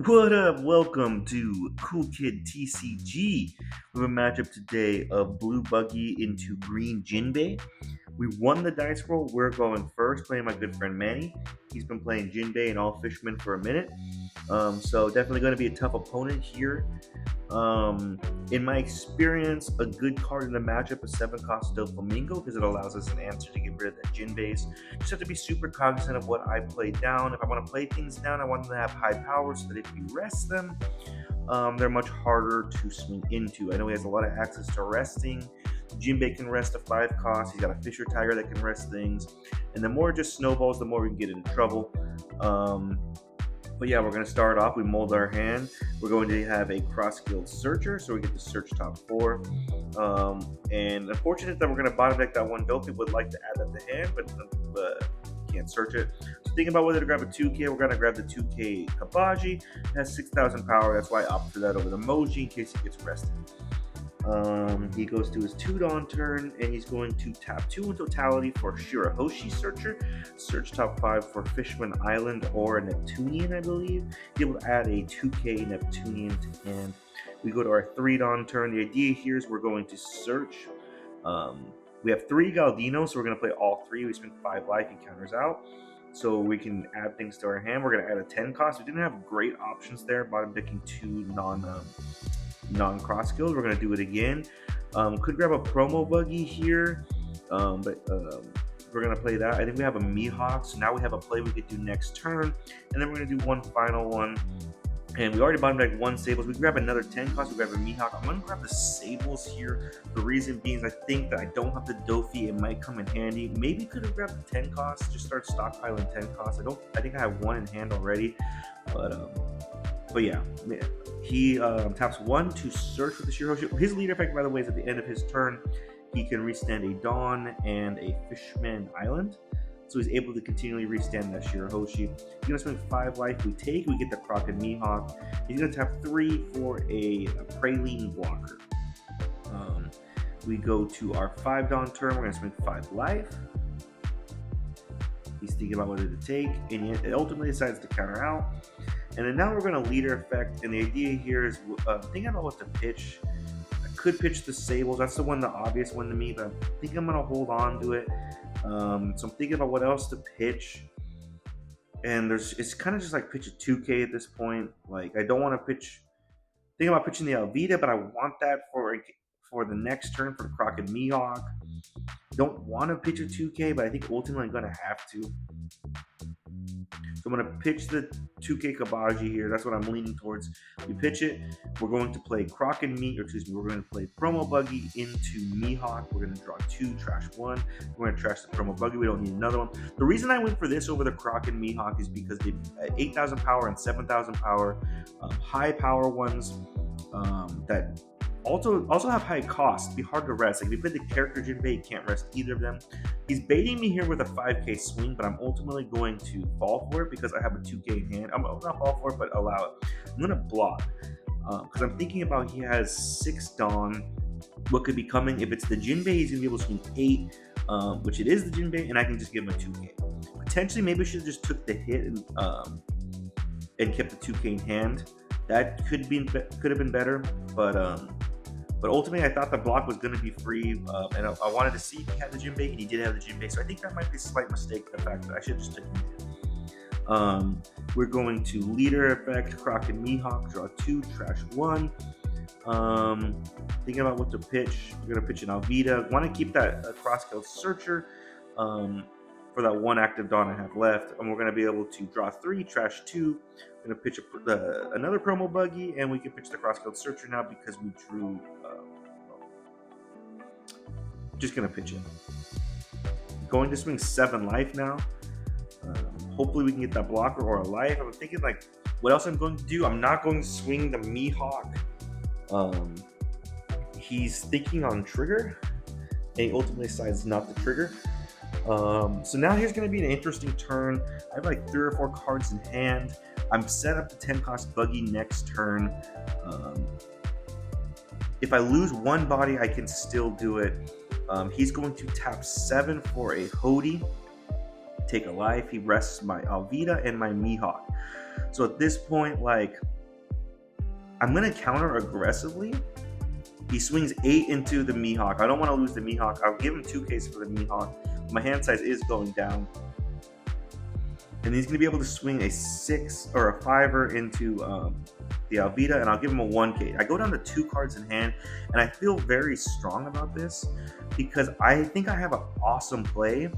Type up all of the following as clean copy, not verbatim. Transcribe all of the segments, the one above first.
What up? Welcome to Cool Kid TCG. We have a matchup today of blue Buggy into green Jinbe. We won the dice roll. We're going first, playing my good friend Manny. He's been playing Jinbe and all fishermen for a minute. So definitely going to be a tough opponent here. In my experience, a good card in the matchup is 7 cost Del Flamingo because it allows us an answer to get rid of that Jin base. Just have to be super cognizant of what I play down. If I want to play things down, I want them to have high power so that if you rest them, they're much harder to swing into. I know he has a lot of access to resting. Jinbe can rest a 5 cost. He's got a Fisher Tiger that can rest things. And the more it just snowballs, the more we can get into trouble. But yeah, we're going to start off. We mold our hand. We're going to have a cross-skilled searcher, so we get to search top 4. And unfortunate that we're going to bottom deck that one Dope. Would like to add that to hand, but can't search it. So thinking about whether to grab a 2K, we're going to grab the 2K Kabaji. It has 6,000 power. That's why I opt for that over the Moji in case he gets rested. He goes to his 2 Dawn turn, and he's going to tap 2 in totality for Shirahoshi Searcher, search top 5 for Fishman Island or a Neptunian, I believe. Be able to add a 2K Neptunian to hand. We go to our 3 Dawn turn. The idea here is we're going to search. We have 3 Galdinos, so we're going to play all 3. We spend 5 life, he counters out. So we can add things to our hand. We're going to add a 10 cost. We didn't have great options there, bottom decking 2 non-cross skills. We're going to do it again. Could grab a promo Buggy here, but we're going to play that. I think we have a Mihawk, so now we have a play we could do next turn, and then we're going to do one final one. And we already bottom decked 1 Sables. We can grab another 10 cost. We grab a Mihawk. I'm going to grab the Sables here. The reason being is I think that I don't have the Dofi. It might come in handy. Maybe could have grabbed the 10 cost. Just start stockpiling 10 cost. I think I have 1 in hand already. But yeah. He taps 1 to search with the Shirahoshi. His leader effect, by the way, is at the end of his turn. He can restand a Dawn and a Fishman Island. So he's able to continually restand that Shirahoshi. He's going to spend 5 life. We get the Croc and Mihawk. He's going to tap 3 for a Praline blocker. We go to our 5 Dawn turn. We're going to spend 5 life. He's thinking about whether to take, and he ultimately decides to counter out. And then now we're going to leader effect, and the idea here is thinking about what to pitch. I could pitch the Sables. That's the obvious one to me, but I think I'm going to hold on to it. So I'm thinking about what else to pitch. And it's kind of just like pitch a 2K at this point. Like, I don't want to pitch. Thinking about pitching the Alvida, but I want that for the next turn for the Croc and Mihawk. Don't want to pitch a 2K, but I think ultimately I'm going to have to. So I'm going to pitch the 2K Kabaji here. That's what I'm leaning towards. We pitch it. We're going to play Croc and we're going to play Promo Buggy into Mihawk. We're going to draw 2, trash 1. We're going to trash the Promo Buggy. We don't need another one. The reason I went for this over the Croc and Mihawk is because they 8,000 power and 7,000 power, high power ones that also have high cost. It'd be hard to rest. Like if you play the character Jinbe, you can't rest either of them. He's baiting me here with a 5K swing, but I'm ultimately going to fall for it because I have a 2K in hand. I'm not fall for it, but allow it. I'm gonna block because I'm thinking about he has 6 Dawn. What could be coming? If it's the Jinbe, he's gonna be able to swing 8, which it is the Jinbe, and I can just give him a 2K. Potentially, maybe I should have just took the hit and kept the 2K in hand. That could have been better, but ultimately, I thought the block was going to be free, and I wanted to see if he had the Jinbe, and he did have the Jinbe. So I think that might be a slight mistake, the fact that I should have just taken it. We're going to leader effect, Croc and Mihawk, draw 2, trash 1. Thinking about what to pitch. We're going to pitch an Alvida. Want to keep that cross-skilled searcher for that 1 active Dawn I have left. And we're going to be able to draw 3, trash 2. We're going to pitch another Promo Buggy, and we can pitch the cross-skilled searcher now because we drew. Just going to pitch it. Going to swing 7 life now. Hopefully we can get that blocker or a life. I'm thinking like, what else I'm going to do? I'm not going to swing the Mihawk. He's thinking on trigger, and he ultimately decides not to trigger. So now here's going to be an interesting turn. I have like 3 or 4 cards in hand. I'm set up to 10 cost Buggy next turn. If I lose 1 body, I can still do it. He's going to tap 7 for a Hody. Take a life. He rests my Alvida and my Mihawk. So at this point, like, I'm gonna counter aggressively. He swings 8 into the Mihawk. I don't want to lose the Mihawk. I'll give him 2Ks for the Mihawk. My hand size is going down. And he's going to be able to swing a 6 or a 5er into the Alvida, and I'll give him a 1K. I go down to 2 cards in hand, and I feel very strong about this because I think I have an awesome play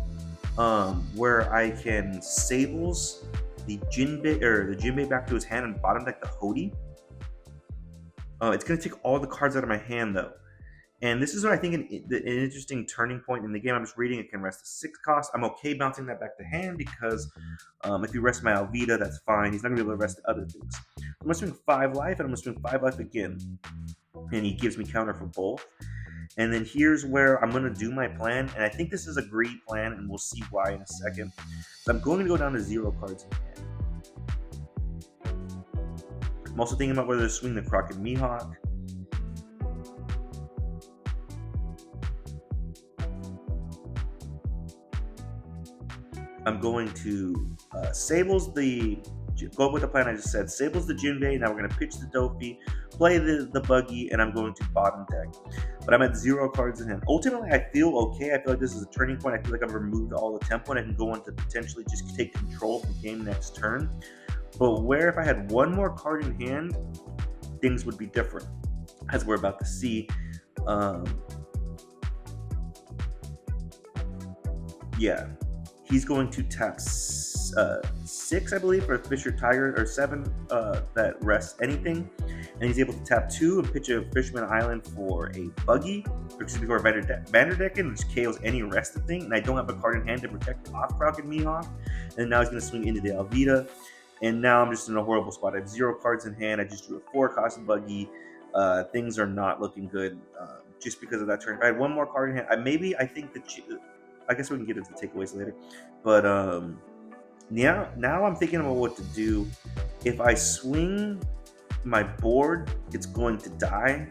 where I can Sables the Jinbe back to his hand and bottom deck the Hody. It's going to take all the cards out of my hand, though. And this is what I think an interesting turning point in the game. I'm just reading it can rest a 6 cost. I'm okay bouncing that back to hand because if you rest my Alvida, that's fine. He's not going to be able to rest other things. I'm going to swing 5 life, and I'm going to swing 5 life again. And he gives me counter for both. And then here's where I'm going to do my plan. And I think this is a great plan, and we'll see why in a second. So I'm going to go down to 0 cards in hand. I'm also thinking about whether to swing the Crockett Mihawk. I'm going to Sables go with the plan I just said. Sables the Jinbe. Now we're going to pitch the Dofi, play the Buggy, and I'm going to bottom deck. But I'm at 0 cards in hand. Ultimately, I feel okay. I feel like this is a turning point. I feel like I've removed all the tempo and I can go on to potentially just take control of the game next turn. But where if I had 1 more card in hand, things would be different, as we're about to see. Yeah. He's going to tap 6, I believe, for Fisher Tiger, or 7 that rests anything. And he's able to tap 2 and pitch a Fisherman Island for a Buggy, or excuse me, for a Vanderdecken, which KOs any rested thing. And I don't have a card in hand to protect off Crockett Mihawk. And now he's going to swing into the Alvida. And now I'm just in a horrible spot. I have 0 cards in hand. I just drew a 4-cost Buggy. Things are not looking good just because of that turn. If I had 1 more card in hand, I guess we can get into the takeaways later. But now I'm thinking about what to do. If I swing my board, it's going to die.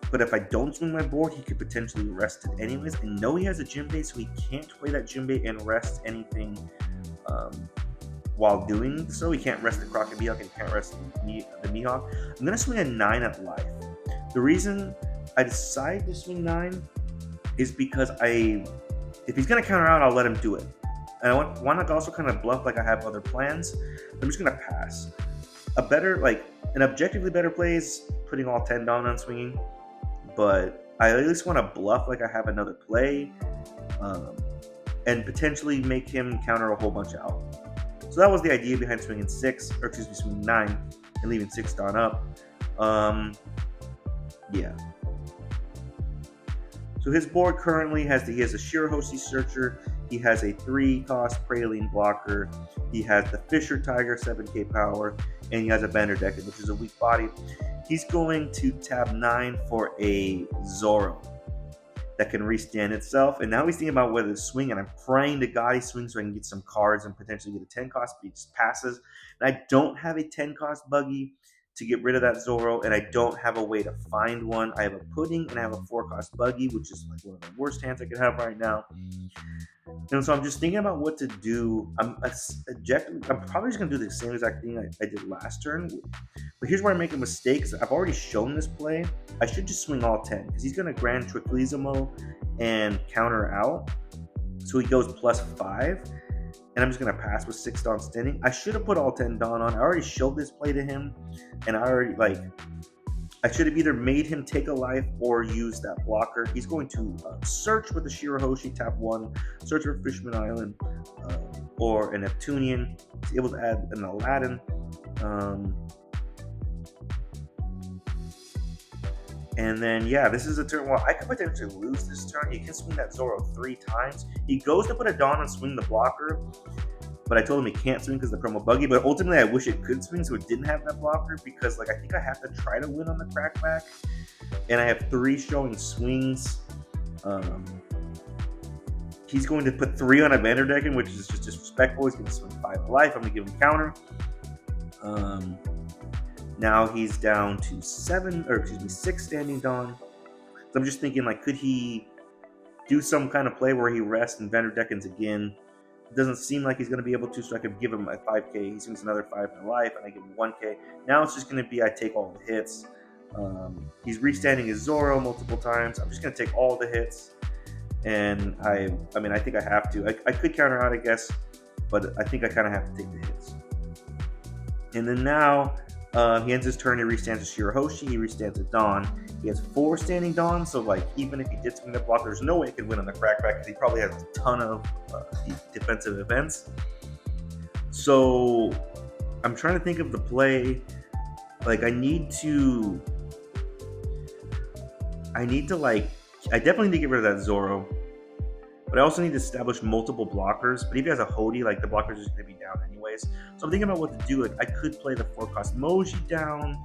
But if I don't swing my board, he could potentially rest it anyways. I know he has a Jinbe, so he can't play that Jinbe and rest anything while doing so. He can't rest the Crockett Mihawk and he can't rest the Mihawk. I'm going to swing a 9 at life. The reason I decided to swing 9 is because if he's going to counter out, I'll let him do it. And I want to also kind of bluff like I have other plans. I'm just going to pass. An objectively better play is putting all 10 down on swinging. But I at least want to bluff like I have another play. And potentially make him counter a whole bunch out. So that was the idea behind swinging 9 and leaving 6 down up. Yeah. So his board currently has he has a Shirahoshi Searcher, he has a 3-cost Praline Blocker, he has the Fisher Tiger 7k power, and he has a Vanderdecken, which is a weak body. He's going to tap 9 for a Zoro that can restand itself, and now he's thinking about whether to swing, and I'm praying to God he swings so I can get some cards and potentially get a 10-cost, but he just passes. And I don't have a 10-cost Buggy to get rid of that Zoro, and I don't have a way to find one. I have a Pudding and I have a 4-cost Buggy, which is like one of the worst hands I could have right now. And so I'm just thinking about what to do. I'm probably just going to do the same exact thing I did last turn. But here's where I make a mistake. I've already shown this play. I should just swing all 10 because he's going to Grand Triclizimo and counter out. So he goes +5. And I'm just going to pass with 6 Dawn standing. I should have put all 10 Dawn on. I already showed this play to him. And I should have either made him take a life or use that blocker. He's going to search with the Shirahoshi, tap 1, search for Fisherman Island or a Neptunian. He's able to add an Aladdin. And then, yeah, this is a turn. Well, I could potentially lose this turn. He can swing that Zoro 3 times. He goes to put a Dawn and swing the blocker. But I told him he can't swing because of the promo Buggy. But ultimately, I wish it could swing so it didn't have that blocker. Because, I think I have to try to win on the crackback. And I have 3 showing swings. He's going to put 3 on a Vanderdecken, which is just disrespectful. He's going to swing 5 life. I'm going to give him counter. Now he's down to 6 standing Dawn. So I'm just thinking, could he do some kind of play where he rests and Vanderdeckens again It doesn't seem like he's going to be able to, so I could give him a 5k. He swings another 5 in life, and I give him 1k. Now it's just going to be I take all the hits. He's restanding his Zoro multiple times. I'm just going to take all the hits, and I mean, I think I have to. I could counter out, I guess, but I think I kind of have to take the hits. And then now he ends his turn. He restands a Shirahoshi. He restands a Dawn. He has 4 standing Dawns, so like even if he did swing the block, there's no way he could win on the crackback because he probably has a ton of defensive events. So I'm trying to think of the play. Like I definitely need to get rid of that Zoro, but I also need to establish multiple blockers. But if he has a Hody, like the blockers are just going to be down anyways. So I'm thinking about what to do. Like I could play the 4-cost Moji down.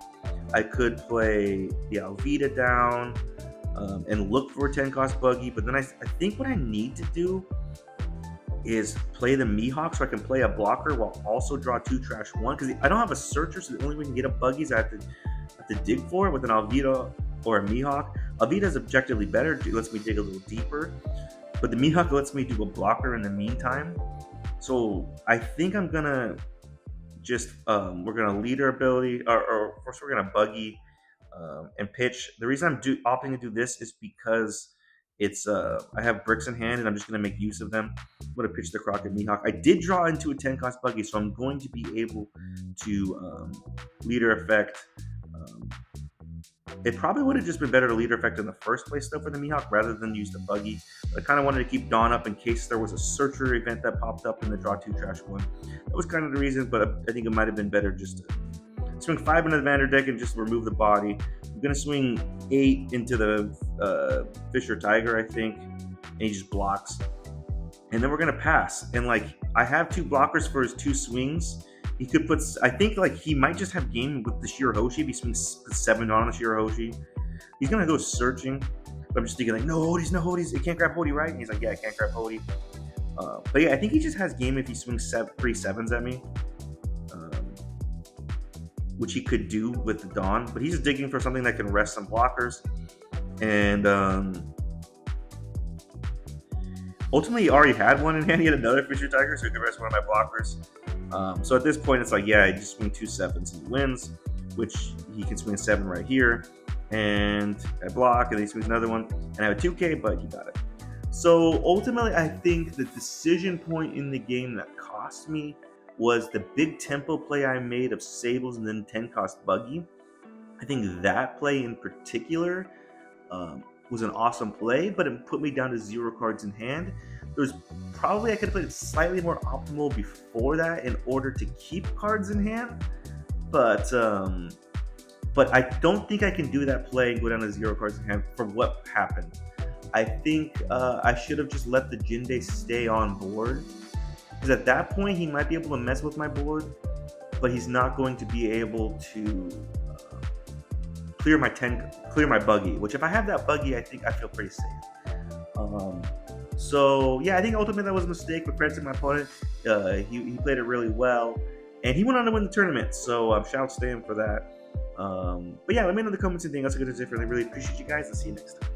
I could play the Alvida down and look for a 10-cost Buggy. But then I think what I need to do is play the Mihawk so I can play a blocker while also draw 2 trash 1. Because I don't have a Searcher, so the only way I can get a Buggy is I have to dig for it with an Alvida or a Mihawk. Alvida is objectively better. It lets me dig a little deeper. But the Mihawk lets me do a blocker in the meantime. So I think I'm going to just, we're going to leader ability, or first we're going to Buggy and pitch. The reason I'm opting to do this is because it's I have bricks in hand and I'm just going to make use of them. I'm going to pitch the Crockett Mihawk. I did draw into a 10-cost Buggy, so I'm going to be able to leader effect. It probably would have just been better to leader effect in the first place though for the Mihawk rather than use the Buggy. But I kind of wanted to keep Dawn up in case there was a Searcher event that popped up in the draw 2 trash 1. That was kind of the reason, but I think it might have been better just to swing 5 into the Vander deck and just remove the body. I'm going to swing 8 into the Fisher Tiger, I think, and he just blocks. And then we're going to pass. And like I have 2 blockers for his 2 swings. He could put, I think like he might just have game with the Shirahoshi if he swings 7 on a Shirahoshi. He's going to go searching. But I'm just thinking like, no Hodies. It can't grab Hody, right? And he's like, yeah, I can't grab Hody. But yeah, I think he just has game if he swings 3 7s at me. Which he could do with the Dawn. But he's just digging for something that can rest some blockers. And ultimately he already had one in hand. He had another Fisher Tiger, so he could rest one of my blockers. So at this point, it's like, yeah, I just swing 2 7s and he wins, which he can swing a 7 right here. And I block, and then he swings another one. And I have a 2K, but he got it. So ultimately, I think the decision point in the game that cost me was the big tempo play I made of Sables and then 10-cost Buggy. I think that play in particular was an awesome play, but it put me down to 0 cards in hand. There's probably I could have played it slightly more optimal before that in order to keep cards in hand, but I don't think I can do that play and go down to 0 cards in hand for what happened. I think I should have just let the Jinbe stay on board, because at that point he might be able to mess with my board, but he's not going to be able to clear my Buggy. Which if I have that Buggy, I think I feel pretty safe. So yeah, I think ultimately that was a mistake, but credit to my opponent. He played it really well, and he went on to win the tournament. So shout out to him for that. But yeah, let me know in the comments anything else I could do differently. Really appreciate you guys, and see you next time.